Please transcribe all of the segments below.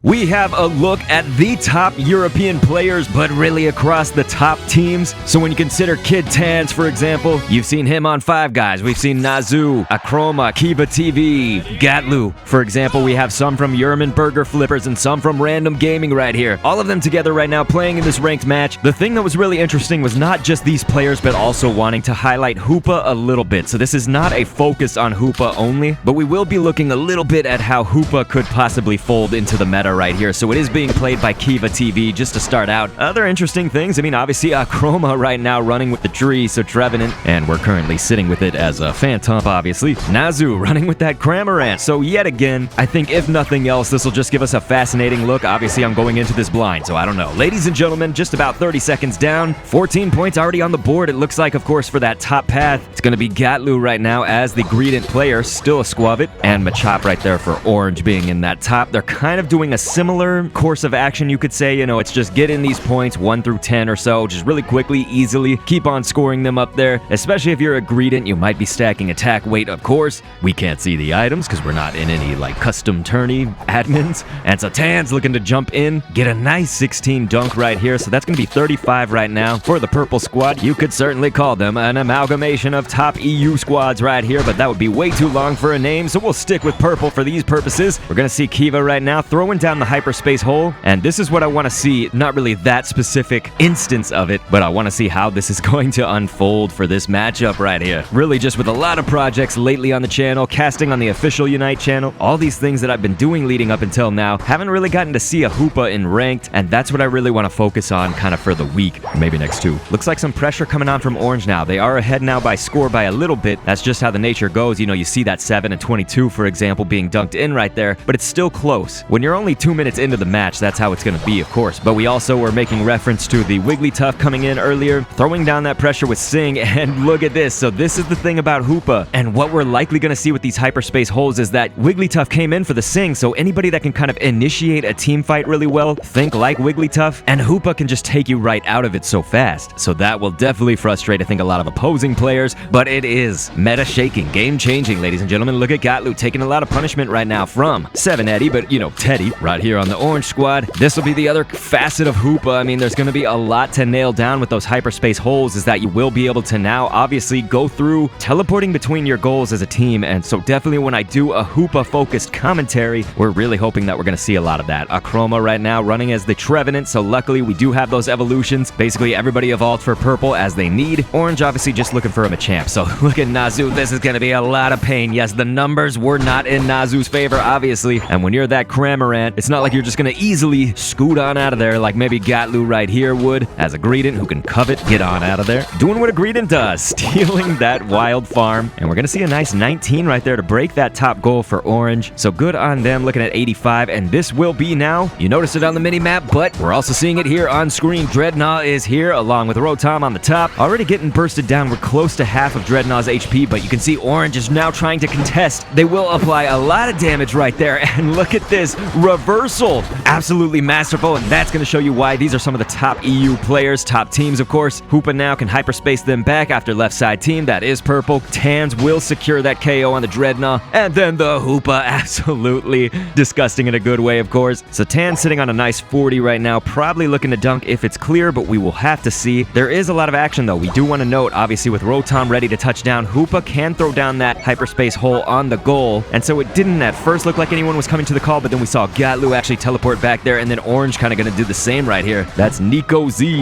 We have a look at the top European players, but really across the top teams. So when you consider Kid Tans, for example, you've seen him on Five Guys. We've seen Nazu, Akroma, Kiva TV, Gatlu. For example, we have some from Yerman Burger Flippers and some from Random Gaming right here. All of them together right now playing in this ranked match. The thing that was really interesting was not just these players, but also wanting to highlight Hoopa a little bit. So this is not a focus on Hoopa only, but we will be looking a little bit at how Hoopa could possibly fold into the meta right here. So it is being played by Kiva TV just to start out. Other interesting things, I mean, obviously Akroma right now running with the tree, so Trevenant, and we're currently sitting with it as a Phantom, obviously. Nazu running with that Cramorant. So yet again, I think if nothing else, this will just give us a fascinating look. Obviously, I'm going into this blind, so I don't know. Ladies and gentlemen, just about 30 seconds down. 14 points already on the board. It looks like, of course, for that top path, it's going to be Gatlu right now as the Greedent player, still a Squavit, and Machop right there for Orange being in that top. They're kind of doing a similar course of action, you could say. You know, it's just get in these points 1 through 10 or so, just really quickly, easily keep on scoring them up there. Especially if you're a Greedent, you might be stacking attack weight, of course. We can't see the items because we're not in any like custom tourney admins. And so Tan's looking to jump in, get a nice 16 dunk right here. So that's going to be 35 right now for the purple squad. You could certainly call them an amalgamation of top EU squads right here, but that would be way too long for a name, so we'll stick with purple for these purposes. We're going to see Kiva right now throwing down the hyperspace hole, and this is what I want to see. Not really that specific instance of it, but I want to see how this is going to unfold for this matchup right here. Really just with a lot of projects lately on the channel, casting on the official Unite channel, all these things that I've been doing leading up until now, haven't really gotten to see a Hoopa in ranked, and that's what I really want to focus on kind of for the week, maybe next two. Looks like some pressure coming on from Orange now. They are ahead now by score by a little bit. That's just how the nature goes. You know, you see that 7 and 22, for example, being dunked in right there, but it's still close. When you're only 2 minutes into the match, that's how it's going to be, of course. But we also were making reference to the Wigglytuff coming in earlier, throwing down that pressure with Sing, and look at this. So this is the thing about Hoopa, and what we're likely going to see with these hyperspace holes is that Wigglytuff came in for the Sing, so anybody that can kind of initiate a team fight really well, think like Wigglytuff, and Hoopa can just take you right out of it so fast. So that will definitely frustrate, I think, a lot of opposing players, but it is meta shaking, game changing, ladies and gentlemen. Look at Gatlu taking a lot of punishment right now from 7 Eddie, but you know, Teddy right here on the Orange squad. This will be the other facet of Hoopa. I mean, there's going to be a lot to nail down with those hyperspace holes, is that you will be able to now obviously go through teleporting between your goals as a team, and so definitely when I do a Hoopa focused commentary, we're really hoping that we're going to see a lot of that. Akroma right now running as the Trevenant, so luckily we do have those evolutions. Basically everybody evolved for purple as they need. Orange obviously just looking for a Machamp, so look at Nazu. This is going to be a lot of pain. Yes, the numbers were not in Nazu's favor, obviously, and when you're that Cramorant, it's not like you're just going to easily scoot on out of there like maybe Gatlu right here would, as a Greedent who can covet, get on out of there. Doing what a Greedent does, stealing that wild farm, and we're going to see a nice 19 right there to break that top goal for Orange, so good on them, looking at 85, and this will be now, you notice it on the mini-map, but we're also seeing it here on screen. Dreadnought is here, along with Rotom on the top, already getting bursted down. We're close to half of Dreadnaught's HP, but you can see Orange is now trying to contest. They will apply a lot of damage right there, and look at this reversal. Absolutely masterful, and that's going to show you why these are some of the top EU players, top teams, of course. Hoopa now can hyperspace them back after left side team. That is purple. Tans will secure that KO on the Dreadnought, and then the Hoopa, absolutely disgusting in a good way, of course. So Tan sitting on a nice 40 right now, probably looking to dunk if it's clear, but we will have to see. There is a lot of action, though. We do want to note, obviously, with Rotom ready to touch down, Hoopa can throw down that hyperspace hole on the goal, and so it didn't at first look like anyone was coming to the call, but then we saw Gatlu actually teleport back there, and then Orange kind of going to do the same right here. That's Nico Z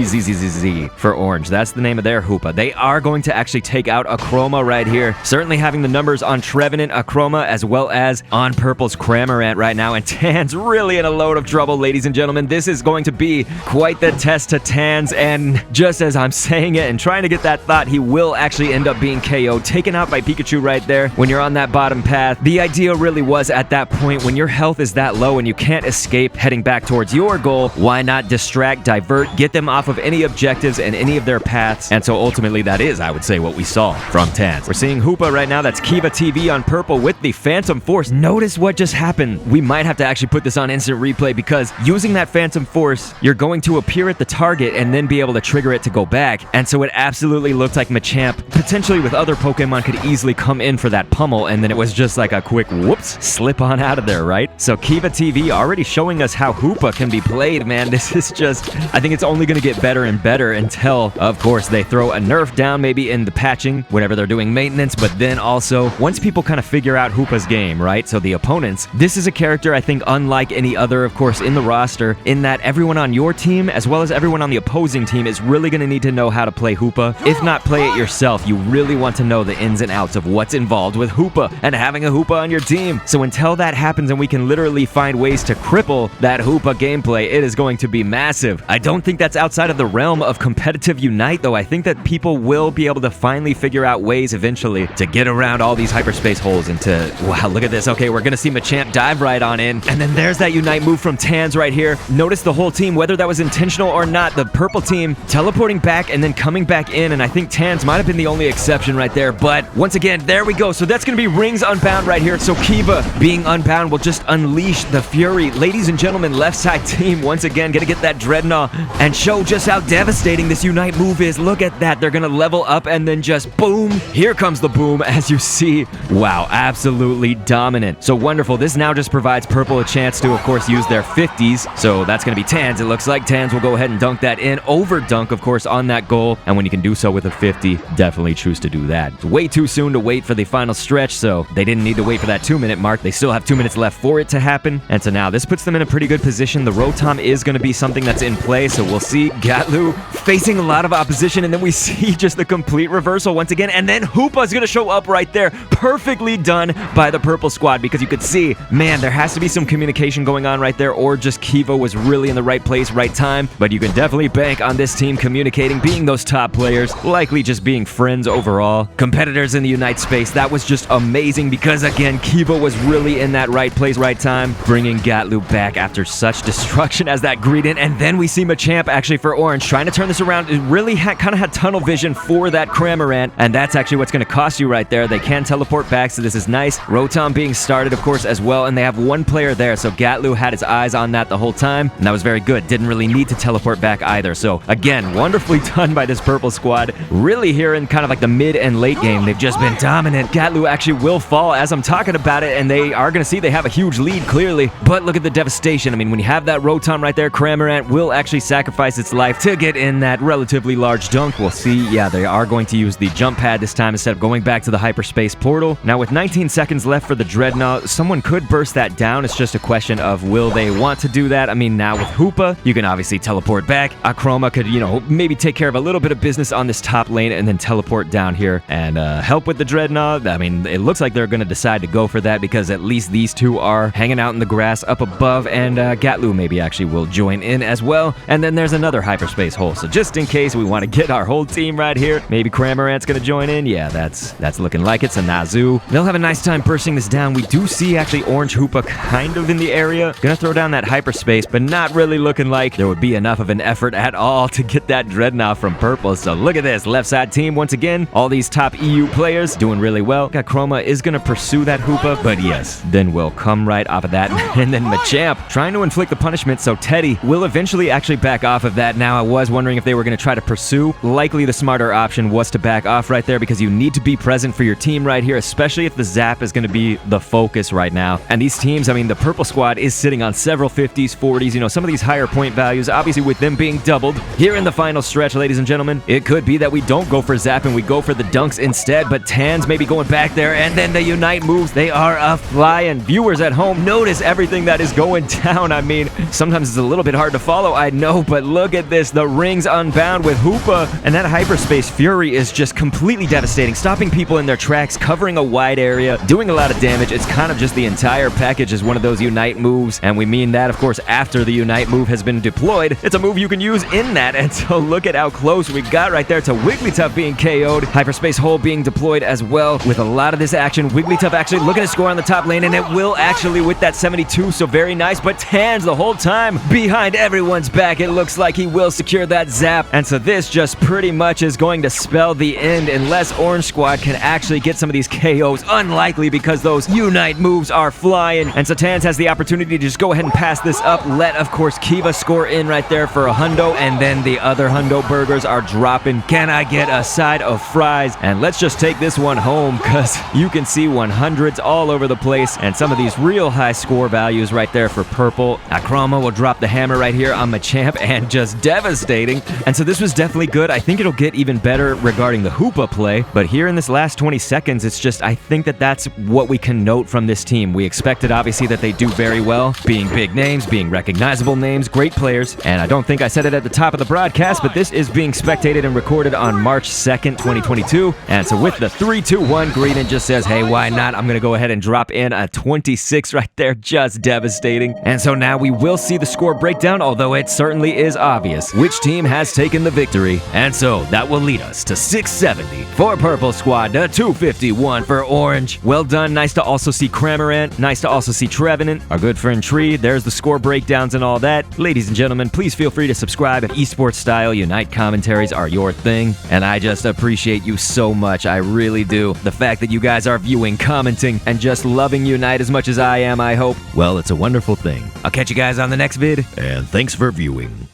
for Orange. That's the name of their Hoopa. They are going to actually take out Akroma right here. Certainly having the numbers on Trevenant, Akroma, as well as on Purple's Cramorant right now, and Tan's really in a load of trouble, ladies and gentlemen. This is going to be quite the test to Tan's, and just as I'm saying it and trying to get that thought, he will actually end up being KO'd, taken out by Pikachu right there. When you're on that bottom path, the idea really was at that point, when your health is that low and you can't escape heading back towards your goal, why not distract, divert, get them off of any objectives and any of their paths? And so ultimately that is, I would say, what we saw from Tans. We're seeing Hoopa right now. That's Kiva TV on purple with the Phantom Force. Notice what just happened. We might have to actually put this on instant replay, because using that Phantom Force, you're going to appear at the target and then be able to trigger it to go back. And so it absolutely looked like Machamp, potentially with other Pokemon, could easily come in for that pummel, and then it was just like a quick whoops, slip on out of there, right? So Kiva TV already showing us how Hoopa can be played, man. This is just, I think it's only going to get better and better until, of course, they throw a nerf down maybe in the patching whenever they're doing maintenance, but then also once people kind of figure out Hoopa's game, right? So the opponents, this is a character I think unlike any other, of course, in the roster, in that everyone on your team as well as everyone on the opposing team is really going to need to know how to play Hoopa. If not play it yourself, you really want to know the ins and outs of what's involved with Hoopa and having a Hoopa on your team. So until that happens and we can literally find ways to cripple that Hoopa gameplay, it is going to be massive. I don't think that's outside of the realm of competitive Unite, though. I think that people will be able to finally figure out ways eventually to get around all these hyperspace holes and to, wow, look at this. Okay, we're gonna see Machamp dive right on in, and then there's that Unite move from Tans right here. Notice the whole team, whether that was intentional or not, the purple team teleporting back and then coming back in, and I think Tans might have been the only exception right there, but once again, there we go. So that's gonna be Rings Unbound right here. So Kiva being unbound will just unleash the fury. Ladies and gentlemen, left side team once again gonna get that Dreadnought and show just how devastating this Unite move is. Look at that. They're gonna level up and then just boom. Here comes the boom, as you see. Wow, absolutely dominant. So wonderful. This now just provides purple a chance to, of course, use their 50s. So that's gonna be Tans. It looks like Tans will go ahead and dunk that in. Over dunk, of course, on that goal. And when you can do so with a 50, definitely choose to do that. It's way too soon to wait for the final stretch, so they didn't need to wait for that 2-minute mark. They still have 2 minutes left for it to happen. And so now this puts them in a pretty good position. The Rotom is going to be something that's in play, so we'll see Gatlu facing a lot of opposition, and then we see just the complete reversal once again, and then Hoopa's going to show up right there. Perfectly done by the purple squad, because you could see, man, there has to be some communication going on right there, or just Kiva was really in the right place, right time. But you can definitely bank on this team communicating, being those top players, likely just being friends overall. Competitors in the Unite space, that was just amazing, because again, Kiva was really in that right place, right time, bringing Gatlu back after such destruction as that Greedent. And then we see Machamp actually for Orange trying to turn this around. It really kind of had tunnel vision for that Cramorant, and that's actually what's going to cost you right there. They can teleport back, so this is nice. Rotom being started, of course, as well, and they have one player there, so Gatlu had his eyes on that the whole time, and that was very good. Didn't really need to teleport back either. So again, wonderfully done by this purple squad. Really here in kind of like the mid and late game, they've just been dominant. Gatlu actually will fall as I'm talking about it, and they are going to see they have a huge lead, clearly. But look at the devastation. I mean, when you have that Rotom right there, Cramorant will actually sacrifice its life to get in that relatively large dunk. We'll see. Yeah, they are going to use the jump pad this time instead of going back to the hyperspace portal. Now, with 19 seconds left for the Dreadnought, someone could burst that down. It's just a question of will they want to do that? I mean, now with Hoopa, you can obviously teleport back. Akroma could, you know, maybe take care of a little bit of business on this top lane and then teleport down here and help with the Dreadnought. I mean, it looks like they're going to decide to go for that because at least these two are hanging out in the grass up above, and Gatlu maybe actually will join in as well. And then there's another hyperspace hole. So just in case we want to get our whole team right here, maybe Cramorant's going to join in. Yeah, that's looking like it's a Nazu. They'll have a nice time bursting this down. We do see actually Orange Hoopa kind of in the area. Gonna throw down that hyperspace, but not really looking like there would be enough of an effort at all to get that Dreadnought from purple. So look at this left side team once again. All these top EU players doing really well. Got Chroma is gonna pursue that Hoopa, but yes, then we'll come right off of that. And then Machamp trying to inflict the punishment, so Teddy will eventually actually back off of that. Now I was wondering if they were gonna try to pursue. Likely the smarter option was to back off right there because you need to be present for your team right here, especially if the zap is gonna be the focus right now. And these teams, I mean, the purple squad is sitting on several 50s, 40s, you know, some of these higher point values, obviously with them being doubled. Here in the final stretch, ladies and gentlemen, it could be that we don't go for zap and we go for the dunks instead, but Tans maybe going back there, and then the Unite moves, they are a-flying. Viewers at home, notice everything that is going down. I mean, sometimes it's a little bit hard to follow, I know, but look at this, the Rings Unbound with Hoopa, and that Hyperspace Fury is just completely devastating, stopping people in their tracks, covering a wide area, doing a lot of damage. It's kind of just the entire package is one of those Unite moves, and we mean that, of course, after the Unite move has been deployed. It's a move you can use in that, and so look at how close we got right there to Wigglytuff being KO'd, Hyperspace Hole being deployed as well. With a lot of this action, Wigglytuff actually looking to score on the top lane, and it will actually with that 72, so very nice, but Tans the whole time behind everyone's back. It looks like he will secure that zap, and so this just pretty much is going to spell the end unless Orange Squad can actually get some of these KOs. Unlikely because those Unite moves are flying, and so Tans has the opportunity to just go ahead and pass this up. Let, of course, Kiva score in right there for a hundo, and then the other hundo burgers are dropping. Can I get a side of fries? And let's just take this one home because you can see 100s all over the place and some of these real high score values. values right there for purple. Akroma will drop the hammer right here on Machamp and just devastating. And so this was definitely good. I think it'll get even better regarding the Hoopa play, but here in this last 20 seconds, it's just, I think that that's what we can note from this team. We expected, obviously, that they do very well, being big names, being recognizable names, great players, and I don't think I said it at the top of the broadcast, but this is being spectated and recorded on March 2nd, 2022, and so with the 3-2-1, Greedent just says, hey, why not? I'm gonna go ahead and drop in a 26 right there, just devastating. And so now we will see the score breakdown, although it certainly is obvious which team has taken the victory, and so that will lead us to 670 for Purple Squad to 251 for Orange. Well done. Nice to also see Cramorant. Nice to also see Trevenant, our good friend Tree. There's the score breakdowns and all that. Ladies and gentlemen, please feel free to subscribe if esports style Unite commentaries are your thing. And I just appreciate you so much. I really do. The fact that you guys are viewing, commenting, and just loving Unite as much as I am, I hope. Well, it's a wonderful thing. I'll catch you guys on the next vid, and thanks for viewing.